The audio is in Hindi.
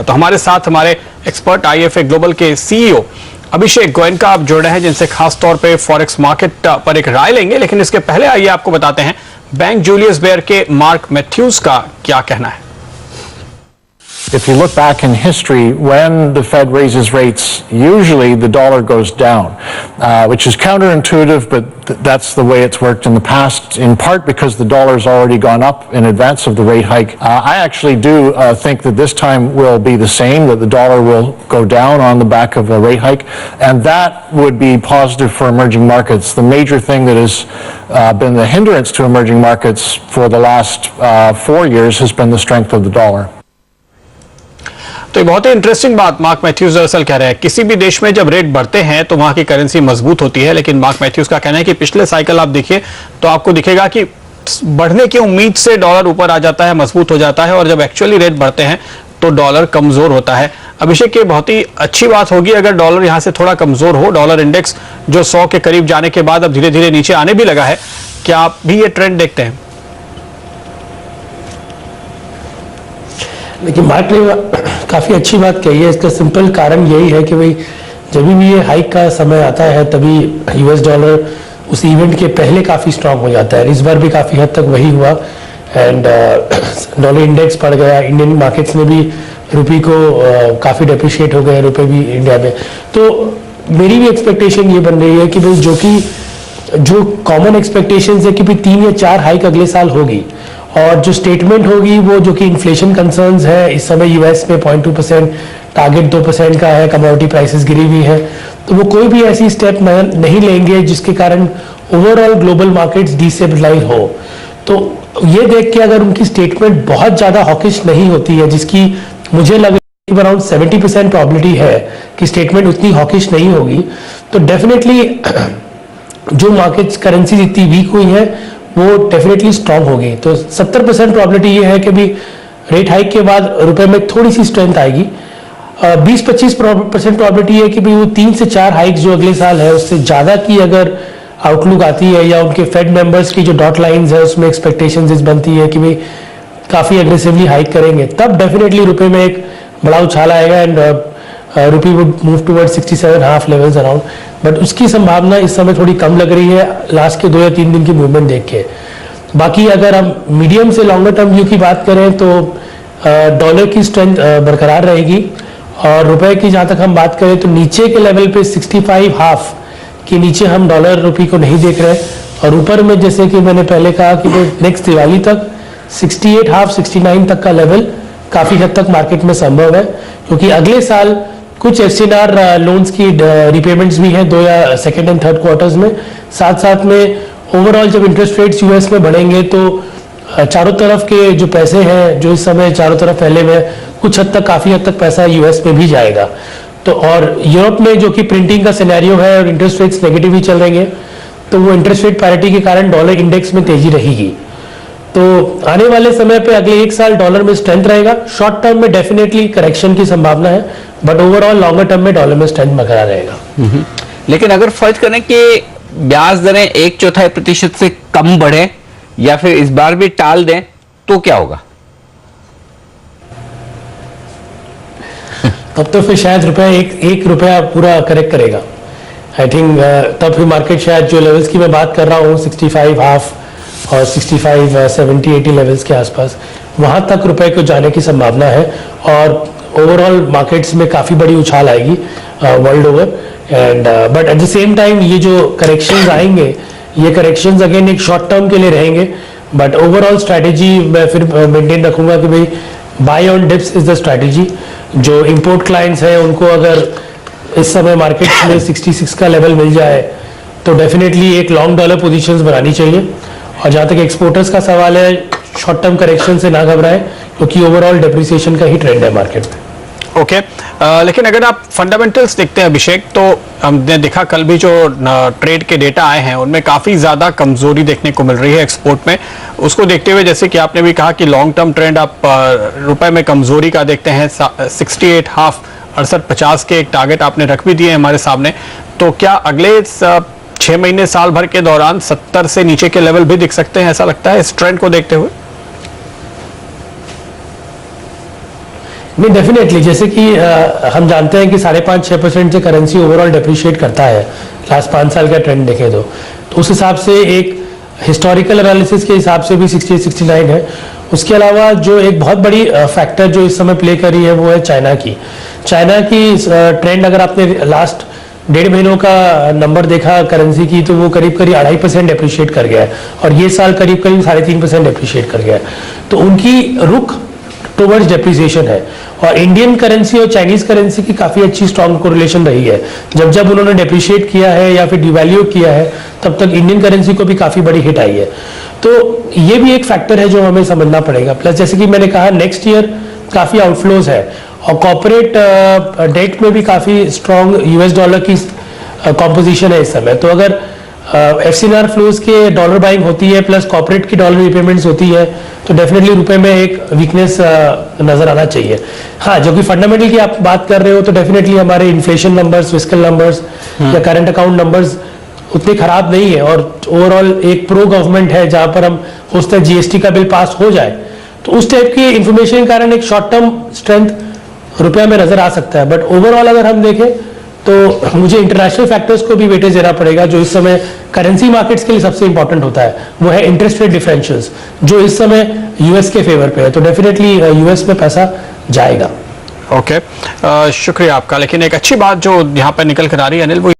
तो हमारे साथ हमारे एक्सपर्ट IFA ग्लोबल के CEO अभिषेक गोयनका आप जुड़ रहे हैं, जिनसे खास तौर पे फॉरेक्स मार्केट पर एक राय लेंगे। लेकिन इसके पहले आइए आपको बताते हैं बैंक जूलियस बेयर के मार्क मैथ्यूज का क्या कहना है। If you look back in history, when the Fed raises rates, usually the dollar goes down, which is counterintuitive, but that's the way it's worked in the past, in part because the dollar's already gone up in advance of the rate hike. I actually do think that this time will be the same, that the dollar will go down on the back of a rate hike, and that would be positive for emerging markets. The major thing that has been the hindrance to emerging markets for the last 4 years has been the strength of the dollar. तो बहुत ही इंटरेस्टिंग बात मार्क मैथ्यूज दरअसल कह रहे हैं, किसी भी देश में जब रेट बढ़ते हैं तो वहां की करेंसी मजबूत होती है। लेकिन मार्क मैथ्यूज का कहना है कि पिछले साइकिल आप देखिए तो आपको दिखेगा कि बढ़ने की उम्मीद से डॉलर ऊपर आ जाता है, मजबूत हो जाता है, और जब एक्चुअली रेट बढ़ते हैं तो डॉलर कमजोर होता है। अभिषेक, ये बहुत ही अच्छी बात होगी अगर डॉलर यहां से थोड़ा कमजोर हो। डॉलर इंडेक्स जो 100 के करीब जाने के बाद अब धीरे धीरे नीचे आने भी लगा है, क्या आप भी ये ट्रेंड देखते हैं? लेकिन मार्क ने काफ़ी अच्छी बात कही है। इसका सिंपल कारण यही है कि भाई जब भी ये हाइक का समय आता है तभी US डॉलर उस इवेंट के पहले काफ़ी स्ट्रांग हो जाता है। इस बार भी काफ़ी हद तक वही हुआ एंड डॉलर इंडेक्स बढ़ गया। इंडियन मार्केट्स में भी रुपये को काफ़ी डेप्रिशिएट हो गए, रुपये भी इंडिया में। तो मेरी भी एक्सपेक्टेशन ये बन रही है कि भाई जो कॉमन एक्सपेक्टेशन है कि भाई 3 या 4 हाइक अगले साल होगी, और जो स्टेटमेंट होगी वो जो कि इन्फ्लेशन कंसर्न्स है इस समय US में 0.2%, टारगेट 2% का है, कमोडिटी प्राइसेस गिरी हुई है, तो वो कोई भी ऐसी स्टेप नहीं लेंगे जिसके कारण ओवरऑल ग्लोबल मार्केट्स डिस्टेबलाइज हो। तो ये देख के अगर उनकी स्टेटमेंट बहुत ज़्यादा हॉकिश नहीं होती है, जिसकी मुझे लग रहा है अराउंड 70% प्रॉबिलिटी है कि स्टेटमेंट उतनी हॉकिश नहीं होगी, तो डेफिनेटली जो मार्केट्स करेंसी इतनी वीक हुई है वो डेफिनेटली स्ट्रांग होगी। तो 70% प्रॉबिलिटी ये है कि भी रेट हाइक के बाद रुपए में थोड़ी सी स्ट्रेंथ आएगी। 20-25% प्रॉबिलिटी है कि भी वो 3 से 4 हाइक्स जो अगले साल है उससे ज़्यादा की अगर आउटलुक आती है, या उनके फेड मेंबर्स की जो डॉट लाइन्स है उसमें एक्सपेक्टेशंस इस बनती है कि भाई काफ़ी एग्रेसिवली हाइक करेंगे, तब डेफिनेटली रुपए में एक बड़ा उछाल आएगा and rupee would move toward 67.5 levels around. But उसकी संभावना इस समय थोड़ी कम लग रही है लास्ट के 2 या 3 दिन की मूवमेंट देख के। बाकी अगर हम मीडियम से लॉन्गर टर्म व्यू की बात करें तो डॉलर की स्ट्रेंथ बरकरार रहेगी, और रुपए की जहाँ तक हम बात करें तो नीचे के लेवल पे 65.5 के नीचे हम डॉलर रुपी को नहीं देख रहे, और ऊपर में जैसे कि मैंने पहले कहा कि नेक्स्ट दिवाली तक 68.5 69 तक का लेवल काफ़ी हद तक मार्केट में संभव है, क्योंकि अगले साल कुछ FCNR लोन्स की रिपेमेंट्स भी हैं 2 या सेकेंड एंड थर्ड क्वार्टर्स में। साथ साथ में ओवरऑल जब इंटरेस्ट रेट्स US में बढ़ेंगे तो चारों तरफ के जो पैसे हैं जो इस समय चारों तरफ फैले हुए हैं, कुछ हद तक काफ़ी हद तक पैसा US में भी जाएगा। तो और यूरोप में जो कि प्रिंटिंग का सिनेरियो है और इंटरेस्ट रेट्स नेगेटिव ही चल रही हैं, तो वो इंटरेस्ट रेट पैरिटी के कारण डॉलर इंडेक्स में तेजी रहेगी। तो आने वाले समय पे अगले 1 साल डॉलर में स्ट्रेंथ रहेगा। शॉर्ट टर्म में डेफिनेटली करेक्शन की संभावना है, बट ओवरऑल लॉन्गर टर्म में डॉलर में स्ट्रेंथ बरकरार रहेगा। लेकिन अगर फर्ज करें कि ब्याज दरें 1/4% से कम बढ़े या फिर इस बार भी टाल दें तो क्या होगा? तब तो फिर शायद एक रुपया पूरा करेक्ट करेगा। आई थिंक तब फिर मार्केट शायद जो लेवल्स की मैं बात कर रहा हूँ 65.5 और 65 70 80 लेवल्स के आसपास, वहाँ तक रुपए को जाने की संभावना है, और ओवरऑल मार्केट्स में काफ़ी बड़ी उछाल आएगी world over. And but at the same time ये जो करेक्शंस आएंगे, ये करेक्शंस अगेन एक शॉर्ट टर्म के लिए रहेंगे, बट ओवरऑल स्ट्रैटेजी मैं फिर मेंटेन रखूंगा कि भाई buy on dips is the strategy. जो इंपोर्ट क्लाइंट्स हैं उनको अगर इस समय मार्केट्स में 66 का लेवल मिल जाए तो डेफिनेटली एक लॉन्ग डॉलर पोजीशंस बनानी चाहिए, और जहाँ तक एक्सपोर्टर्स का सवाल है शॉर्ट टर्म करेक्शन से ना घबराएं, क्योंकि ओवरऑल डेप्रिसिएशन का ही ट्रेंड है मार्केट में। ओके, लेकिन अगर आप फंडामेंटल्स देखते हैं अभिषेक, तो हमने देखा कल भी जो ट्रेड के डेटा आए हैं उनमें काफ़ी ज़्यादा कमजोरी देखने को मिल रही है एक्सपोर्ट में। उसको देखते हुए जैसे कि आपने भी कहा कि लॉन्ग टर्म ट्रेंड आप रुपए में कमजोरी का देखते हैं। 68.5 68.50 के एक टारगेट आपने रख भी दिए हमारे सामने, तो क्या अगले 6 महीने साल भर के दौरान 70 से नीचे के लेवल भी दिख सकते हैं, ऐसा लगता है इस ट्रेंड को देखते हुए? नहीं, डेफिनेटली, जैसे कि हम जानते हैं कि 5.5-6% से करेंसी ओवरऑल डेप्रिशिएट करता है, लास्ट 5 साल का ट्रेंड देखें तो उस हिसाब से एक हिस्टोरिकल एनालिसिस के हिसाब से भी 68-69 है। उसके अलावा जो एक बहुत बड़ी फैक्टर जो इस समय प्ले कर रही है वो है चाइना की ट्रेंड। अगर आपने लास्ट 1.5 महीनों का नंबर देखा करेंसी की, तो वो करीब 2.5% डेप्रिशिएट कर गया है, और ये साल करीब 3.5% डेप्रिशिएट कर गया है। तो उनकी रुख टुवर्ड्स डेप्रिसिएशन है, और इंडियन करेंसी और चाइनीज करेंसी की काफी अच्छी स्ट्रॉन्ग कोरिलेशन रही है। जब जब उन्होंने डेप्रिशिएट किया है या फिर डिवैल्यू किया है, तब तक इंडियन करेंसी को भी काफी बड़ी हिट आई है। तो ये भी एक फैक्टर है जो हमें समझना पड़ेगा। प्लस जैसे कि मैंने कहा, नेक्स्ट ईयर काफी आउटफ्लोज है, और कॉर्पोरेट डेट में भी काफी स्ट्रॉन्ग यूएस डॉलर की कॉम्पोजिशन है इस समय। तो अगर एफसीएनआर फ्लोज के डॉलर बाइंग होती है प्लस कॉर्पोरेट की डॉलर रिपेमेंट्स होती है, तो डेफिनेटली रुपए में एक वीकनेस नजर आना चाहिए। हाँ, जो कि फंडामेंटल की आप बात कर रहे हो, तो डेफिनेटली हमारे इन्फ्लेशन नंबर्स, फिस्कल नंबर्स या करंट अकाउंट नंबर्स उतने खराब नहीं है, और ओवरऑल एक प्रो गवर्नमेंट है जहां पर हम सोचते हैं जीएसटी का बिल पास हो जाए। तो उस टाइप की इंफॉर्मेशन के कारण एक शॉर्ट टर्म स्ट्रेंथ रुपया में नजर आ सकता है। बट ओवरऑल अगर हम देखें तो मुझे इंटरनेशनल फैक्टर्स को भी वेटेज देना पड़ेगा, जो इस समय करेंसी मार्केट्स के लिए सबसे इंपॉर्टेंट होता है। वो है इंटरेस्ट रेट डिफरेंशियल्स, जो इस समय यूएस के फेवर पे है। तो डेफिनेटली यूएस में पैसा जाएगा। ओके, शुक्रिया आपका। लेकिन एक अच्छी बात जो यहाँ पर निकल कर आ रही है अनिल, वो